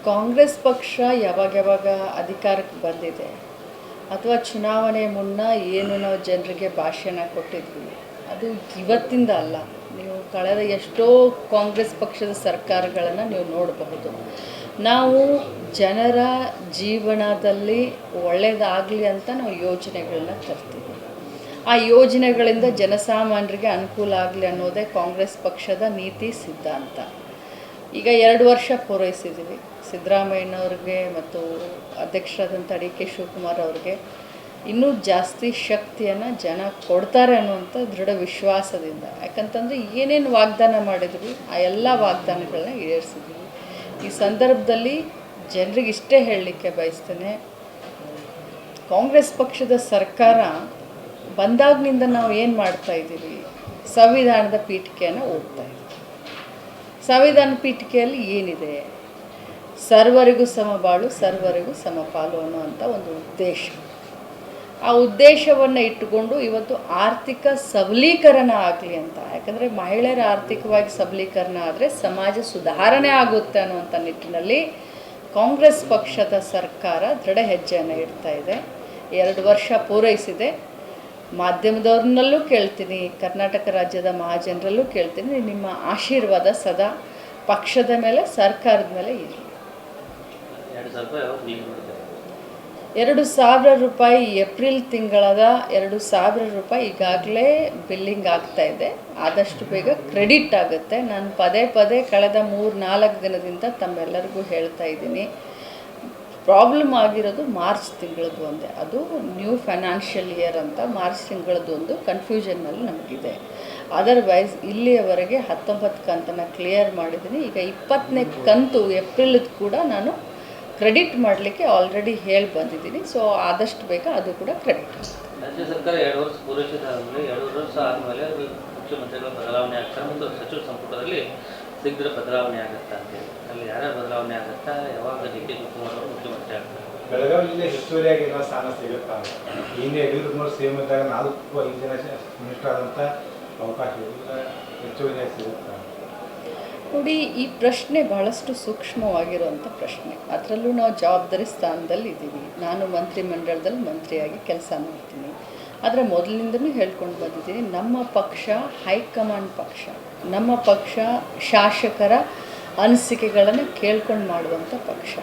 ಕಾಂಗ್ರೆಸ್ ಪಕ್ಷ ಯಾವಾಗ ಅಧಿಕಾರಕ್ಕೆ ಬಂದಿದೆ ಅಥವಾ ಚುನಾವಣೆ ಮುನ್ನ ಏನು ನಾವು ಜನರಿಗೆ ಭಾಷಣ ಕೊಟ್ಟಿದ್ವಿ ಅದು ಇವತ್ತಿಂದ ಅಲ್ಲ. ನೀವು ಕಳೆದ ಎಷ್ಟೋ ಕಾಂಗ್ರೆಸ್ ಪಕ್ಷದ ಸರ್ಕಾರಗಳನ್ನು ನೀವು ನೋಡಬಹುದು. ನಾವು ಜನರ ಜೀವನದಲ್ಲಿ ಒಳ್ಳೆಯದಾಗಲಿ ಅಂತ ನಾವು ಯೋಜನೆಗಳನ್ನ ತರ್ತೀವಿ. ಆ ಯೋಜನೆಗಳಿಂದ ಜನಸಾಮಾನ್ಯರಿಗೆ ಅನುಕೂಲ ಆಗಲಿ ಅನ್ನೋದೇ ಕಾಂಗ್ರೆಸ್ ಪಕ್ಷದ ನೀತಿ ಸಿದ್ಧಾಂತ. ಈಗ 2 ವರ್ಷ ಪೂರೈಸಿದ್ದೀವಿ. ಸಿದ್ದರಾಮಯ್ಯನವ್ರಿಗೆ ಮತ್ತು ಅಧ್ಯಕ್ಷರಾದಂಥ ಡಿ ಕೆ ಶಿವಕುಮಾರ್ ಅವ್ರಿಗೆ ಇನ್ನೂ ಜಾಸ್ತಿ ಶಕ್ತಿಯನ್ನು ಜನ ಕೊಡ್ತಾರೆ ಅನ್ನುವಂಥ ದೃಢ ವಿಶ್ವಾಸದಿಂದ. ಯಾಕಂತಂದರೆ ಏನೇನು ವಾಗ್ದಾನ ಮಾಡಿದ್ವಿ ಆ ಎಲ್ಲ ವಾಗ್ದಾನಗಳನ್ನ ಈಡೇರಿಸಿದ್ವಿ. ಈ ಸಂದರ್ಭದಲ್ಲಿ ಜನರಿಗೆ ಇಷ್ಟೇ ಹೇಳಲಿಕ್ಕೆ ಬಯಸ್ತೇನೆ, ಕಾಂಗ್ರೆಸ್ ಪಕ್ಷದ ಸರ್ಕಾರ ಬಂದಾಗಿನಿಂದ ನಾವು ಏನು ಮಾಡ್ತಾಯಿದ್ದೀವಿ, ಸಂವಿಧಾನದ ಪೀಠಿಕೆಯನ್ನು ಓದ್ತಾ ಇದ್ದೀವಿ. ಸಂವಿಧಾನ ಪೀಠಿಕೆಯಲ್ಲಿ ಏನಿದೆ, ಸರ್ವರಿಗೂ ಸಮಬಾಳು ಸರ್ವರಿಗೂ ಸಮಪಾಲು ಅನ್ನುವಂಥ ಒಂದು ಉದ್ದೇಶ. ಆ ಉದ್ದೇಶವನ್ನು ಇಟ್ಟುಕೊಂಡು ಇವತ್ತು ಆರ್ಥಿಕ ಸಬಲೀಕರಣ ಆಗಲಿ ಅಂತ. ಯಾಕಂದರೆ ಮಹಿಳೆಯರ ಆರ್ಥಿಕವಾಗಿ ಸಬಲೀಕರಣ ಆದರೆ ಸಮಾಜ ಸುಧಾರಣೆ ಆಗುತ್ತೆ ಅನ್ನುವಂಥ ನಿಟ್ಟಿನಲ್ಲಿ ಕಾಂಗ್ರೆಸ್ ಪಕ್ಷದ ಸರ್ಕಾರ ದೃಢ ಹೆಜ್ಜೆಯನ್ನು ಇಡ್ತಾ ಇದೆ. 2 ವರ್ಷ ಪೂರೈಸಿದೆ. ಮಾಧ್ಯಮದವ್ರನ್ನಲ್ಲೂ ಕೇಳ್ತೀನಿ, ಕರ್ನಾಟಕ ರಾಜ್ಯದ ಮಹಾಜನರಲ್ಲೂ ಕೇಳ್ತೀನಿ, ನಿಮ್ಮ ಆಶೀರ್ವಾದ ಸದಾ ಪಕ್ಷದ ಮೇಲೆ ಸರ್ಕಾರದ ಮೇಲೆ ಇರಲಿ. 2,000 ರೂಪಾಯಿ ಏಪ್ರಿಲ್ ತಿಂಗಳದ 2,000 ರೂಪಾಯಿ ಈಗಾಗಲೇ ಬಿಲ್ಲಿಂಗ್ ಆಗ್ತಾ ಇದೆ. ಆದಷ್ಟು ಬೇಗ ಕ್ರೆಡಿಟ್ ಆಗುತ್ತೆ. ನಾನು ಪದೇ ಕಳೆದ 3-4 ದಿನದಿಂದ ತಮ್ಮೆಲ್ಲರಿಗೂ ಹೇಳ್ತಾ ಇದ್ದೀನಿ, ಪ್ರಾಬ್ಲಮ್ ಆಗಿರೋದು ಮಾರ್ಚ್ ತಿಂಗಳದ್ದು ಒಂದೇ. ಅದು ನ್ಯೂ ಫೈನಾನ್ಷಿಯಲ್ ಇಯರ್ ಅಂತ ಮಾರ್ಚ್ ತಿಂಗಳದ್ದು ಒಂದು ಕನ್ಫ್ಯೂಷನ್ನಲ್ಲಿ ನಮಗಿದೆ. ಅದರ್ವೈಸ್ ಇಲ್ಲಿಯವರೆಗೆ 19 ಕಂತನ್ನು ಕ್ಲಿಯರ್ ಮಾಡಿದ್ದೀನಿ. ಈಗ 20ನೇ ಕಂತು ಏಪ್ರಿಲ್ದು ಕೂಡ ನಾನು ಕ್ರೆಡಿಟ್ ಮಾಡಲಿಕ್ಕೆ ಆಲ್ರೆಡಿ ಹೇಳಿ ಬಂದಿದ್ದೀನಿ. ಸೊ ಆದಷ್ಟು ಬೇಗ ಅದು ಕೂಡ ಕ್ರೆಡಿಟ್ ಆಗುತ್ತೆ. ರಾಜ್ಯ ಸರ್ಕಾರ 2 ವರ್ಷ ಪೂರೈಸಿದಾದ್ಮೇಲೆ 2 ವರ್ಷ ಆದಮೇಲೆ ಮುಖ್ಯಮಂತ್ರಿಗಳ ಬದಲಾವಣೆ ಆಗ್ತಾರೆ ಮತ್ತು ಸಚಿವ ಸಂಪುಟದಲ್ಲಿ ಶೀಘ್ರ ಬದಲಾವಣೆ ಆಗುತ್ತಾ ಅಂತೇಳಿ ಅಲ್ಲಿ ಯಾರ್ಯಾರು ಬದಲಾವಣೆ ಆಗುತ್ತಾ, ಯಾವಾಗ ಡಿ ಕೆ ಶಿವಕುಮಾರ್ ಅವರು ಮುಖ್ಯಮಂತ್ರಿ ಆಗ್ತಾರೆ? ಬೆಳಗಾವಿಯಲ್ಲಿ ಹೆಚ್ಚುವರಿಯಾಗಿರೋ ಸ್ಥಾನ ಸಿಗುತ್ತಾ? ಹಿಂದೆ ಯಡಿಯೂರಪ್ಪನವರು ಸಿ ಎಂ ಇದ್ದಾಗ 4-5 ಜನ ಮಿನಿಸ್ಟರ್ ಆದಂಥ ಅವಕಾಶ ಹೆಚ್ಚುವರಿಯಾಗಿ ಸಿಗುತ್ತಾ? ನೋಡಿ, ಈ ಪ್ರಶ್ನೆ ಬಹಳಷ್ಟು ಸೂಕ್ಷ್ಮವಾಗಿರುವಂಥ ಪ್ರಶ್ನೆ. ಅದರಲ್ಲೂ ನಾವು ಜವಾಬ್ದಾರಿ ಸ್ಥಾನದಲ್ಲಿ ಇದ್ದೀವಿ. ನಾನು ಮಂತ್ರಿಮಂಡಲದಲ್ಲಿ ಮಂತ್ರಿಯಾಗಿ ಕೆಲಸ ಮಾಡ್ತೀನಿ. ಆದರೆ ಮೊದಲಿನಿಂದಲೂ ಹೇಳ್ಕೊಂಡು ಬಂದಿದ್ದೀನಿ, ನಮ್ಮ ಪಕ್ಷ ಹೈಕಮಾಂಡ್ ಪಕ್ಷ. ನಮ್ಮ ಪಕ್ಷ ಶಾಸಕರ ಅನಿಸಿಕೆಗಳನ್ನು ಕೇಳ್ಕೊಂಡು ಮಾಡುವಂಥ ಪಕ್ಷ.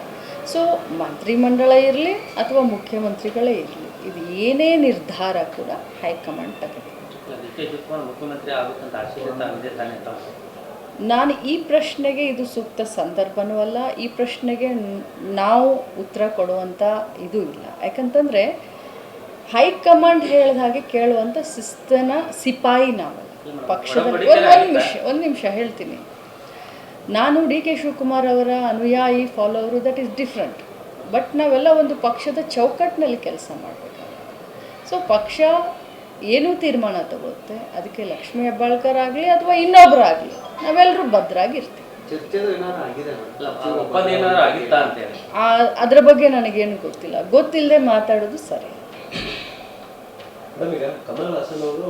ಸೊ ಮಂತ್ರಿಮಂಡಲ ಇರಲಿ ಅಥವಾ ಮುಖ್ಯಮಂತ್ರಿಗಳೇ ಇರಲಿ, ಇದು ಏನೇ ನಿರ್ಧಾರ ಕೂಡ ಹೈಕಮಾಂಡ್ ತಗೊಳ್ಳಿ. ಮುಖ್ಯಮಂತ್ರಿ ಆಗುತ್ತಂತ ಆಶೀರ್ವಾದ. ನಾನು ಈ ಪ್ರಶ್ನೆಗೆ ಇದು ಸೂಕ್ತ ಸಂದರ್ಭನೂ ಅಲ್ಲ. ಈ ಪ್ರಶ್ನೆಗೆ ನಾವು ಉತ್ತರ ಕೊಡುವಂಥ ಇದು ಇಲ್ಲ. ಯಾಕಂತಂದರೆ ಹೈಕಮಾಂಡ್ ಹೇಳಿದ ಹಾಗೆ ಕೇಳುವಂಥ ಶಿಸ್ತನ ಸಿಪಾಯಿ ನಾವು ಪಕ್ಷದಲ್ಲಿ. ಒಂದು ನಿಮಿಷ ಹೇಳ್ತೀನಿ. ನಾನು ಡಿ ಕೆ ಶಿವಕುಮಾರ್ ಅವರ ಅನುಯಾಯಿ, follower, that is different. But ನಾವೆಲ್ಲ ಒಂದು ಪಕ್ಷದ ಚೌಕಟ್ಟಿನಲ್ಲಿ ಕೆಲಸ ಮಾಡಬೇಕಾಗುತ್ತೆ. ಸೊ ಪಕ್ಷ ಏನೂ ತೀರ್ಮಾನ ತಗೊಳುತ್ತೆ, ಅದಕ್ಕೆ ಲಕ್ಷ್ಮೀ ಹೆಬ್ಬಾಳ್ಕರ್ ಆಗಲಿ ಅಥವಾ ಇನ್ನೊಬ್ಬರಾಗಲಿ ನಾವೆಲ್ಲರೂ ಭದ್ರಾಗಿರ್ತೀವಿ. ಅದರ ಬಗ್ಗೆ ನನಗೇನು ಗೊತ್ತಿಲ್ಲ. ಗೊತ್ತಿಲ್ಲದೆ ಮಾತಾಡೋದು ಸರಿ. ಮೇಡಮ್, ಈಗ ಕಮಲ್ ಹಾಸನ್ ಅವರು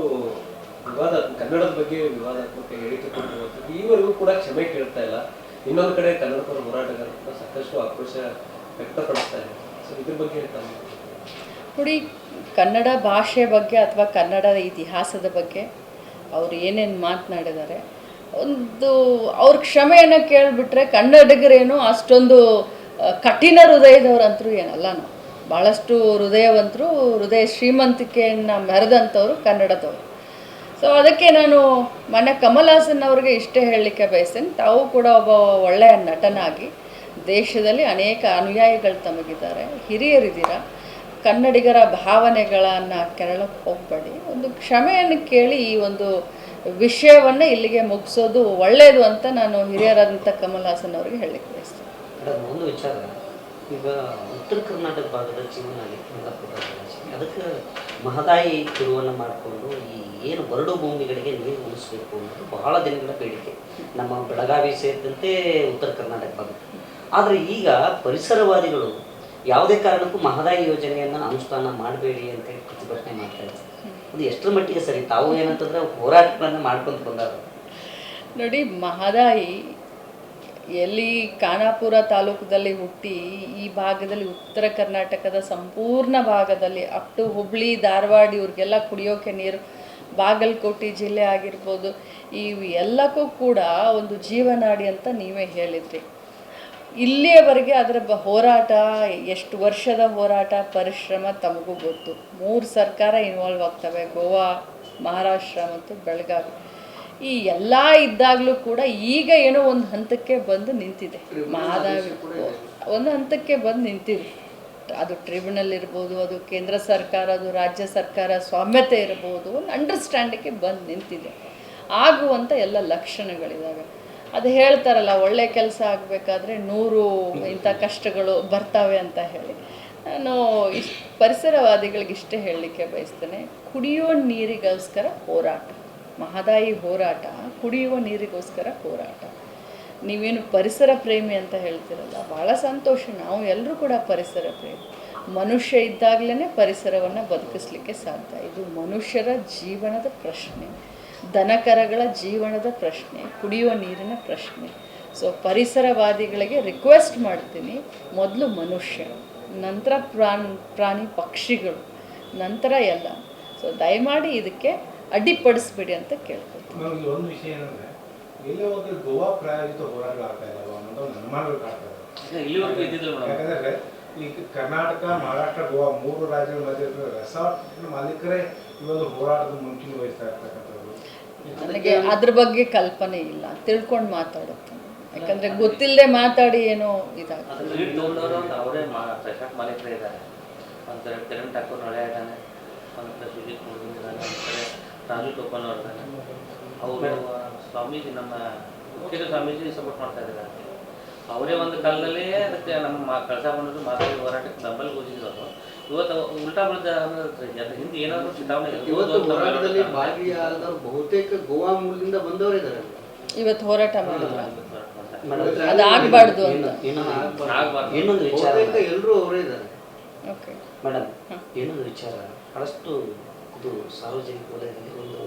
ಕನ್ನಡದ ಬಗ್ಗೆ ವಿವಾದಾತ್ಮಕ ಹೇಳಿಕೆ ಕೊಟ್ಟಿರುವಂಥ ಈವರೆಗೂ ಕೂಡ ಕ್ಷಮೆ ಕೇಳ್ತಾ ಇಲ್ಲ. ಇನ್ನೊಂದು ಕಡೆ ಕನ್ನಡ ಪರ ಹೋರಾಟಗಾರರು ಕೂಡ ಸಾಕಷ್ಟು ಆಕ್ರೋಶ ವ್ಯಕ್ತಪಡಿಸ್ತಾ ಇದೆ. ಸೊ ಇದ್ರ ಬಗ್ಗೆ ಹೇಳ್ತಾರೆ ನೋಡಿ, ಕನ್ನಡ ಭಾಷೆ ಬಗ್ಗೆ ಅಥವಾ ಕನ್ನಡದ ಇತಿಹಾಸದ ಬಗ್ಗೆ ಅವರು ಏನೇನು ಮಾತನಾಡಿದ್ದಾರೆ, ಒಂದು ಅವ್ರ ಕ್ಷಮೆಯನ್ನು ಕೇಳಿಬಿಟ್ರೆ ಕನ್ನಡಿಗರೇನು ಅಷ್ಟೊಂದು ಕಠಿಣ ಹೃದಯದವರಂತರೂ ಏನಲ್ಲ. ನಾವು ಭಾಳಷ್ಟು ಹೃದಯವಂತರು, ಹೃದಯ ಶ್ರೀಮಂತಿಕೆಯನ್ನು ಮೆರೆದಂಥವ್ರು ಕನ್ನಡದವರು. ಸೊ ಅದಕ್ಕೆ ನಾನು ಮೊನ್ನೆ ಕಮಲ್ ಹಾಸನ್ ಅವ್ರಿಗೆ ಇಷ್ಟೇ ಹೇಳಲಿಕ್ಕೆ ಬಯಸ್ತೇನೆ, ತಾವು ಕೂಡ ಒಬ್ಬ ಒಳ್ಳೆಯ ನಟನಾಗಿ ದೇಶದಲ್ಲಿ ಅನೇಕ ಅನುಯಾಯಿಗಳು ತಮಗಿದ್ದಾರೆ, ಹಿರಿಯರಿದ್ದೀರ. ಕನ್ನಡಿಗರ ಭಾವನೆಗಳನ್ನು ಕೆರಳಕ್ಕೆ ಹೋಗಬೇಡಿ. ಒಂದು ಕ್ಷಮೆಯನ್ನು ಕೇಳಿ ಈ ಒಂದು ವಿಷಯವನ್ನು ಇಲ್ಲಿಗೆ ಮುಗಿಸೋದು ಒಳ್ಳೆಯದು ಅಂತ ನಾನು ಹಿರಿಯರಾದಂಥ ಕಮಲ್ ಹಾಸನ್ ಅವರಿಗೆ ಹೇಳಲಿಕ್ಕೆ ಬಯಸ್ತೇನೆ. ಒಂದು ವಿಚಾರ, ಈಗ ಉತ್ತರ ಕರ್ನಾಟಕ ಭಾಗದ ಜೀವನ ಅದಕ್ಕೆ ಮಹದಾಯಿ ತಿರುವನ್ನು ಮಾಡಿಕೊಂಡು ಈ ಏನು ಬರಡು ಭೂಮಿಗಳಿಗೆ ನೀರು ಉಳಿಸ್ಬೇಕು ಅನ್ನೋದು ಬಹಳ ದಿನಗಳ ಬೇಡಿಕೆ ನಮ್ಮ ಬೆಳಗಾವಿ ಸೇರಿದಂತೆ ಉತ್ತರ ಕರ್ನಾಟಕ ಭಾಗ. ಆದರೆ ಈಗ ಪರಿಸರವಾದಿಗಳು ಯಾವುದೇ ಕಾರಣಕ್ಕೂ ಮಹದಾಯಿ ಯೋಜನೆಯನ್ನು ಅನುಷ್ಠಾನ ಮಾಡಬೇಡಿ ಅಂತೇಳಿ ಪ್ರತಿಭಟನೆ ಮಾಡ್ತಾ ಇದ್ದಾರೆ. ಅದು ಎಷ್ಟರ ಮಟ್ಟಿಗೆ ಸರಿ? ತಾವು ಏನಂತಂದರೆ ಹೋರಾಟಗಳನ್ನು ಮಾಡ್ಕೊಂಡು ಬಂದಾಗ ನೋಡಿ, ಮಹದಾಯಿ ಎಲ್ಲಿ ಖಾನಾಪುರ ತಾಲೂಕದಲ್ಲಿ ಹುಟ್ಟಿ ಈ ಭಾಗದಲ್ಲಿ ಉತ್ತರ ಕರ್ನಾಟಕದ ಸಂಪೂರ್ಣ ಭಾಗದಲ್ಲಿ ಅಪ್ ಟು ಹುಬ್ಳಿ ಧಾರವಾಡ ಇವ್ರಿಗೆಲ್ಲ ಕುಡಿಯೋಕೆ ನೀರು, ಬಾಗಲಕೋಟೆ ಜಿಲ್ಲೆ ಆಗಿರ್ಬೋದು, ಇವು ಎಲ್ಲಕ್ಕೂ ಕೂಡ ಒಂದು ಜೀವನಾಡಿ ಅಂತ ನೀವೇ ಹೇಳಿದ್ರಿ. ಇಲ್ಲಿಯವರೆಗೆ ಅದರ ಹೋರಾಟ, ಎಷ್ಟು ವರ್ಷದ ಹೋರಾಟ ಪರಿಶ್ರಮ ತಮಗೂ ಗೊತ್ತು. 3 ಸರ್ಕಾರ ಇನ್ವಾಲ್ವ್ ಆಗ್ತವೆ, ಗೋವಾ, ಮಹಾರಾಷ್ಟ್ರ ಮತ್ತು ಬೆಳಗಾವಿ. ಈ ಎಲ್ಲ ಇದ್ದಾಗಲೂ ಕೂಡ ಈಗ ಏನೋ ಒಂದು ಹಂತಕ್ಕೆ ಬಂದು ನಿಂತಿದೆ. ಮಹದಾಯಿ ಒಂದು ಹಂತಕ್ಕೆ ಬಂದು ನಿಂತಿದೆ. ಅದು ಟ್ರಿಬ್ಯುನಲ್ ಇರ್ಬೋದು, ಅದು ಕೇಂದ್ರ ಸರ್ಕಾರ, ಅದು ರಾಜ್ಯ ಸರ್ಕಾರ ಸ್ವಾಮ್ಯತೆ ಇರ್ಬೋದು, ಒಂದು ಅಂಡರ್ಸ್ಟ್ಯಾಂಡಿಂಗ್ಗೆ ಬಂದು ನಿಂತಿದೆ. ಆಗುವಂಥ ಎಲ್ಲ ಲಕ್ಷಣಗಳಿದ್ದಾವೆ. ಅದು ಹೇಳ್ತಾರಲ್ಲ, ಒಳ್ಳೆ ಕೆಲಸ ಆಗಬೇಕಾದ್ರೆ 100 ಇಂಥ ಕಷ್ಟಗಳು ಬರ್ತಾವೆ ಅಂತ ಹೇಳಿ. ನಾನು ಪರಿಸರವಾದಿಗಳಿಗೆ ಇಷ್ಟೇ ಹೇಳಲಿಕ್ಕೆ ಬಯಸ್ತೇನೆ, ಕುಡಿಯುವ ನೀರಿಗೋಸ್ಕರ ಹೋರಾಟ, ಮಹದಾಯಿ ಹೋರಾಟ ಕುಡಿಯುವ ನೀರಿಗೋಸ್ಕರ ಹೋರಾಟ. ನೀವೇನು ಪರಿಸರ ಪ್ರೇಮಿ ಅಂತ ಹೇಳ್ತಿರಲ್ಲ, ಭಾಳ ಸಂತೋಷ. ನಾವು ಎಲ್ಲರೂ ಕೂಡ ಪರಿಸರ ಪ್ರೇಮಿ. ಮನುಷ್ಯ ಇದ್ದಾಗಲೇ ಪರಿಸರವನ್ನು ಬದುಕಿಸ್ಲಿಕ್ಕೆ ಸಾಧ್ಯ. ಇದು ಮನುಷ್ಯರ ಜೀವನದ ಪ್ರಶ್ನೆ, ದನಕರಗಳ ಜೀವನದ ಪ್ರಶ್ನೆ, ಕುಡಿಯುವ ನೀರಿನ ಪ್ರಶ್ನೆ. ಸೊ ಪರಿಸರವಾದಿಗಳಿಗೆ ರಿಕ್ವೆಸ್ಟ್ ಮಾಡ್ತೀನಿ, ಮೊದಲು ಮನುಷ್ಯ, ನಂತರ ಪ್ರಾಣಿ ಪಕ್ಷಿಗಳು, ನಂತರ ಎಲ್ಲ. ಸೊ ದಯಮಾಡಿ ಇದಕ್ಕೆ ಅಡ್ಡಿಪಡಿಸ್ಬೇಡಿ ಅಂತ ಕೇಳ್ಕೊಳ್ತೀನಿ. ನಮಗೆ ಒಂದು ವಿಷಯ ಏನಂದರೆ, ಎಲ್ಲೇ ಹೋಗಿ ಗೋವಾ ಪ್ರಾಯೋಜಿತ ಹೋರಾಟಗಳಾಗ್ತಾ ಇದ್ದಾವೆ ಅನ್ನೋದು ಒಂದು ಅನುಮಾನಗಳು ಕಾಡ್ತಾ ಇದೆ. ಇಲ್ಲಿವರೆಗೂ ಇದ್ದಿದ್ದಿಲ್ಲ ಮೇಡಮ್. ಯಾಕಂದರೆ ಈ ಕರ್ನಾಟಕ, ಮಹಾರಾಷ್ಟ್ರ, ಗೋವಾ 3 ರಾಜ್ಯಗಳ ಮಧ್ಯೆ ರೆಸಾರ್ಟ್ ಮಾಲೀಕರೇ ಈ ಒಂದು ಹೋರಾಟದ ಮುಂಚೂಣಿ ವಹಿಸ್ತಾ ಇರ್ತಕ್ಕಂಥದ್ದು. ನನಗೆ ಅದ್ರ ಬಗ್ಗೆ ಕಲ್ಪನೆ ಇಲ್ಲ, ತಿಳ್ಕೊಂಡು ಮಾತಾಡುತ್ತೇನೆ. ಯಾಕಂದರೆ ಗೊತ್ತಿಲ್ಲದೆ ಮಾತಾಡಿ ಏನೋ ಇದಾಗ್ತದೆ. ಲೀಡ್ ತೊಗೊಂಡವರು ಅಂತ ಅವರೇ ರೆಸಾರ್ಟ್ ಮಾಲೀಕರೇ ಇದ್ದಾರೆ. ಒಂದು ಕಡೆ ತೆರನ್ ಠಾಕೂರ್ ನೊಳೆ ಇದ್ದಾನೆ, ಒಂದು ಕಡೆ ಸುಜಿತ್ ಮುರ್ಮು ಇದ್ದಾನೆ, ಒಂದು ಕಡೆ ರಾಜು ಟೋಪನ್ ಅವರು ಇದ್ದಾನೆ. ಅವರು ಸ್ವಾಮೀಜಿ, ನಮ್ಮ ಮುಖ್ಯ ಸ್ವಾಮೀಜಿ ಸಪೋರ್ಟ್ ಮಾಡ್ತಾ ಇದ್ದಾರೆ. ಅವರೇ ಒಂದು ಕಾಲದಲ್ಲಿ ಅದಕ್ಕೆ ನಮ್ಮ ಕಳಸಾ ಬಂದದ್ದು ಮಾತಾಡಿ ಹೋರಾಟಕ್ಕೆ ಬೆಂಬಲ ಘೋಷಿಸಿದವರು. ಇವತ್ತು ಉಲ್ಟಾ ಬಳ್ದ ಅದ್ರ ಹಿಂದೆ ಏನಾದರೂ ಚುನಾವಣೆ ಹೋರಾಟದಲ್ಲಿ ಭಾಗಿಯಾದವರು ಬಹುತೇಕ ಗೋವಾ ಮೂಲದಿಂದ ಬಂದವರು ಇದ್ದಾರೆ. ಇವತ್ತು ಹೋರಾಟ ಮಾಡಿದ್ರ ಅದು ಆಗಬಾರ್ದು ಅಂತ ಇನ್ನೊಂದು ವಿಚಾರ, ಎಲ್ಲರೂ ಅವರೇ ಇದ್ದಾರೆ. ಓಕೆ ಮೇಡಮ್, ಇನ್ನೊಂದು ವಿಚಾರ, ಬಹಳಷ್ಟು ಇದು ಸಾರ್ವಜನಿಕ ವಲಯದಲ್ಲಿ ಒಂದು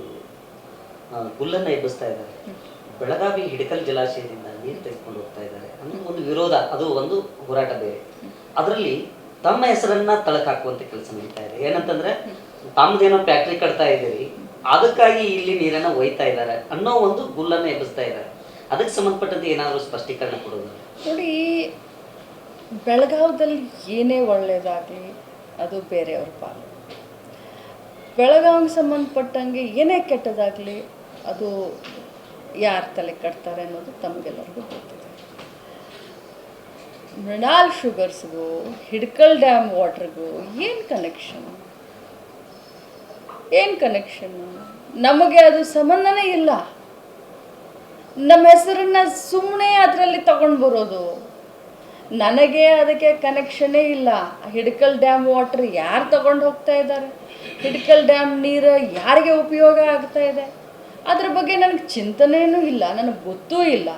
ಹುಲ್ಲನ್ನು ಎಬ್ಬಿಸ್ತಾ ಇದ್ದಾರೆ. ಬೆಳಗಾವಿ ಹಿಡಕಲ್ ಜಲಾಶಯದಿಂದ ನೀರು ತೆಗೆದುಕೊಂಡು ಹೋಗ್ತಾ ಇದ್ದಾರೆ ಅನ್ನೋ ಒಂದು ವಿರೋಧ, ಅದು ಒಂದು ಹೋರಾಟ ಬೇರೆ. ಅದರಲ್ಲಿ ತಮ್ಮ ಹೆಸರನ್ನ ತಳಕ್ ಹಾಕುವಂತ ಕೆಲಸ ನಡೀತಾ ಇದೆ. ಏನಂತಂದ್ರೆ, ತಮ್ಮದೇನೋ ಫ್ಯಾಕ್ಟ್ರಿ ಕಟ್ತಾ ಇದ್ದೀರಿ, ಅದಕ್ಕಾಗಿ ಇಲ್ಲಿ ನೀರನ್ನ ಒಯ್ತಾ ಇದ್ದಾರೆ ಅನ್ನೋ ಒಂದು ಗುಲ್ಲನ್ನ ಎಬ್ಬಿಸ್ತಾ ಇದ್ದಾರೆ. ಅದಕ್ಕೆ ಸಂಬಂಧಪಟ್ಟಂತೆ ಏನಾದರೂ ಸ್ಪಷ್ಟೀಕರಣ ಕೊಡೋದು? ನೋಡಿ, ಬೆಳಗಾವದಲ್ಲಿ ಏನೇ ಒಳ್ಳೆಯದಾಗಲಿ ಅದು ಬೇರೆಯವ್ರ ಪಾಲು. ಬೆಳಗಾವಿಗೆ ಸಂಬಂಧಪಟ್ಟಂಗೆ ಏನೇ ಕೆಟ್ಟದಾಗಲಿ ಅದು ಯಾರು ತಲೆ ಕಟ್ತಾರೆ ಅನ್ನೋದು ತಮಗೆಲ್ಲರಿಗೂ ಗೊತ್ತಿದೆ. ಮೃಣಾಲ್ ಶುಗರ್ಸ್ಗೂ ಹಿಡ್ಕಲ್ ಡ್ಯಾಮ್ ವಾಟರ್ಗೂ ಏನು ಕನೆಕ್ಷನ್ನು? ನಮಗೆ ಅದು ಸಂಬಂಧನೇ ಇಲ್ಲ. ನಮ್ಮ ಹೆಸರನ್ನ ಸುಮ್ಮನೆ ಅದರಲ್ಲಿ ತಗೊಂಡು ಬರೋದು. ನನಗೆ ಅದಕ್ಕೆ ಕನೆಕ್ಷನ್ನೇ ಇಲ್ಲ. ಹಿಡ್ಕಲ್ ಡ್ಯಾಮ್ ವಾಟರ್ ಯಾರು ತಗೊಂಡು ಹೋಗ್ತಾ ಇದ್ದಾರೆ, ಹಿಡ್ಕಲ್ ಡ್ಯಾಮ್ ನೀರು ಯಾರಿಗೆ ಉಪಯೋಗ ಆಗ್ತಾ ಇದೆ, ಅದ್ರ ಬಗ್ಗೆ ನನಗೆ ಚಿಂತನೆಯೂ ಇಲ್ಲ, ನನಗೆ ಗೊತ್ತೂ ಇಲ್ಲ.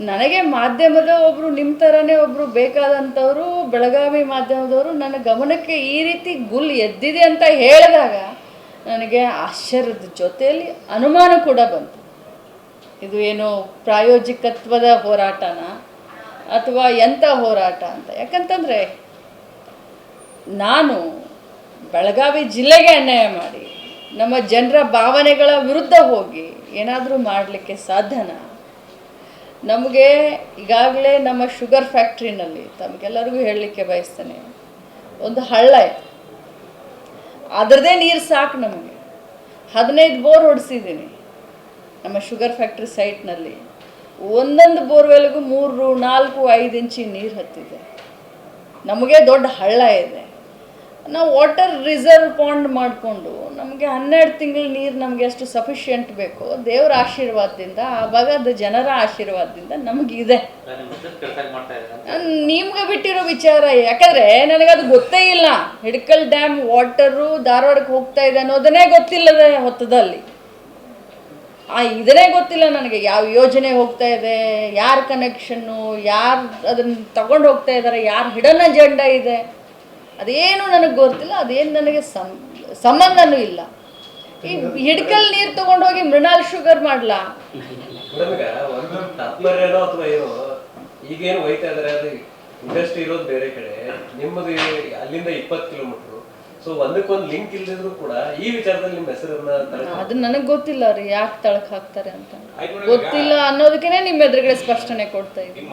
ನನಗೆ ಮಾಧ್ಯಮದ ಒಬ್ಬರು, ನಿಮ್ಮ ಥರನೇ ಒಬ್ಬರು ಬೇಕಾದಂಥವರು, ಬೆಳಗಾವಿ ಮಾಧ್ಯಮದವರು ನನ್ನ ಗಮನಕ್ಕೆ ಈ ರೀತಿ ಗುಲ್ ಎದ್ದಿದೆ ಅಂತ ಹೇಳಿದಾಗ ನನಗೆ ಆಶ್ಚರ್ಯದ ಜೊತೆಯಲ್ಲಿ ಅನುಮಾನ ಕೂಡ ಬಂತು. ಇದು ಏನು ಪ್ರಾಯೋಜಿಕತ್ವದ ಹೋರಾಟನ ಅಥವಾ ಎಂಥ ಹೋರಾಟ ಅಂತ. ಯಾಕಂತಂದರೆ ನಾನು ಬೆಳಗಾವಿ ಜಿಲ್ಲೆಗೆ ಅನ್ಯಾಯ ಮಾಡಿ ನಮ್ಮ ಜನರ ಭಾವನೆಗಳ ವಿರುದ್ಧ ಹೋಗಿ ಏನಾದರೂ ಮಾಡಲಿಕ್ಕೆ ಸಾಧ್ಯನಾ? ನಮಗೆ ಈಗಾಗಲೇ ನಮ್ಮ ಶುಗರ್ ಫ್ಯಾಕ್ಟ್ರಿನಲ್ಲಿ ತಮಗೆಲ್ಲರಿಗೂ ಹೇಳಲಿಕ್ಕೆ ಬಯಸ್ತೇನೆ, ಒಂದು ಹಳ್ಳ ಇದೆ, ಅದರದೇ ನೀರು ಸಾಕು ನಮಗೆ. 15 ಬೋರ್ ಹೊಡಿಸಿದ್ದೀನಿ ನಮ್ಮ ಶುಗರ್ ಫ್ಯಾಕ್ಟ್ರಿ ಸೈಟ್ನಲ್ಲಿ. ಒಂದೊಂದು ಬೋರ್ವೆಲ್ಗೂ 3, 4, 5 ಇಂಚಿ ನೀರು ಹತ್ತಿದೆ. ನಮಗೆ ದೊಡ್ಡ ಹಳ್ಳ ಇದೆ. ನಾವು ವಾಟರ್ ರಿಸರ್ವ್ ಪಾಂಡ್ ಮಾಡಿಕೊಂಡು ನಮಗೆ 12 ತಿಂಗಳ ನೀರು ನಮಗೆ ಎಷ್ಟು ಸಫಿಷಿಯೆಂಟ್ ಬೇಕೋ ದೇವರ ಆಶೀರ್ವಾದದಿಂದ, ಆ ಭಾಗದ ಜನರ ಆಶೀರ್ವಾದದಿಂದ ನಮಗಿದೆ. ನಿಮ್ಗೆ ಬಿಟ್ಟಿರೋ ವಿಚಾರ. ಯಾಕಂದರೆ ನನಗದು ಗೊತ್ತೇ ಇಲ್ಲ. ಹಿಡ್ಕಲ್ ಡ್ಯಾಮ್ ವಾಟರು ಧಾರವಾಡಕ್ಕೆ ಹೋಗ್ತಾ ಇದೆ ಅನ್ನೋದನ್ನೇ ಗೊತ್ತಿಲ್ಲದ ಹೊತ್ತದಲ್ಲಿ, ಇದನ್ನೇ ಗೊತ್ತಿಲ್ಲ ನನಗೆ. ಯಾವ ಯೋಜನೆ ಹೋಗ್ತಾ ಇದೆ, ಯಾರ ಕನೆಕ್ಷನ್ನು, ಯಾರು ಅದನ್ನು ತಗೊಂಡು ಹೋಗ್ತಾ ಇದ್ದಾರೆ, ಯಾರು ಹಿಡನ್ ಅಜೆಂಡಾ ಇದೆ, ಅದೇನು ನನಗೆ ಗೊತ್ತಿಲ್ಲ. ಅದೇನು ನನಗೆ ಸಂಬಂಧನೂ ಇಲ್ಲ. ಈ ಹಿಡ್ಕಲ್ ನೀರು ತೊಗೊಂಡೋಗಿ ಮೃಣಾಲ್ ಶುಗರ್ ಮಾಡಲಾ? ಒಂದು ತಾತ್ಪರ್ಯನೋ ಅಥವಾ ಏನೋ ಈಗೇನು ಹೋಯ್ತಾ ಇದಾರೆ ಅದು ಇಂಡಸ್ಟ್ರಿ ಇರೋದು ಬೇರೆ ಕಡೆ, ನಿಮ್ಮದು ಅಲ್ಲಿಂದ 20 ಕಿಲೋಮೀಟರ್. ಸೊ ಒಂದಕ್ಕೊಂದು ಲಿಂಕ್ ಇಲ್ದಿದ್ರು ಕೂಡ ಈ ವಿಚಾರದಲ್ಲಿ ನಿಮ್ಮ ಹೆಸರನ್ನ ಅದು ನನಗೆ ಗೊತ್ತಿಲ್ಲ ರೀ, ಯಾಕೆ ತಳಕ್ ಹಾಕ್ತಾರೆ ಅಂತ ಗೊತ್ತಿಲ್ಲ ಅನ್ನೋದಕ್ಕೇ ನಿಮ್ಮ ಎದುರುಗಡೆ ಸ್ಪಷ್ಟನೆ ಕೊಡ್ತಾ ಇದ್ದೀನಿ.